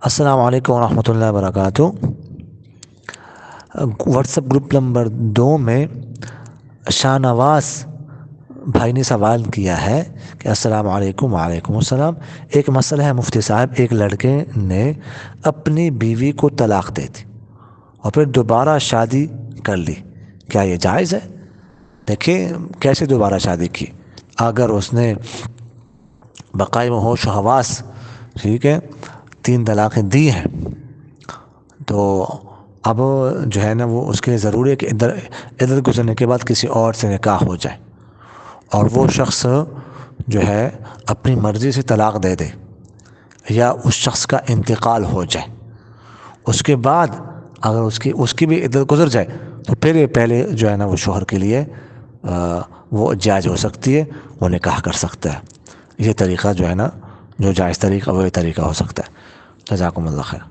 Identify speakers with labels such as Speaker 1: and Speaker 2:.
Speaker 1: السلام علیکم ورحمۃ اللہ وبرکاتہ۔ واٹس ایپ گروپ نمبر 2 میں شاہ نواز بھائی نے سوال کیا ہے کہ السلام علیکم۔ وعلیکم السلام۔ ایک مسئلہ ہے مفتی صاحب، ایک لڑکے نے اپنی بیوی کو طلاق دے دی اور پھر دوبارہ شادی کر لی، کیا یہ جائز ہے؟ دیکھیں کیسے دوبارہ شادی کی، اگر اس نے بقائے میں ہوش و حواس، ٹھیک ہے، 3 طلاقیں دی ہیں، تو اب جو ہے نا وہ اس کے لیے ضروری ہے کہ ادھر گزرنے کے بعد کسی اور سے نکاح ہو جائے، اور وہ شخص جو ہے اپنی مرضی سے طلاق دے دے یا اس شخص کا انتقال ہو جائے، اس کے بعد اگر اس کی بھی عدت گزر جائے تو پھر یہ پہلے جو ہے نا وہ شوہر کے لیے وہ جائز ہو سکتی ہے، وہ نکاح کر سکتا ہے۔ یہ طریقہ جو ہے نا جو جائز طریقہ وہ یہ طریقہ ہو سکتا ہے۔ جزاکم اللہ خیر۔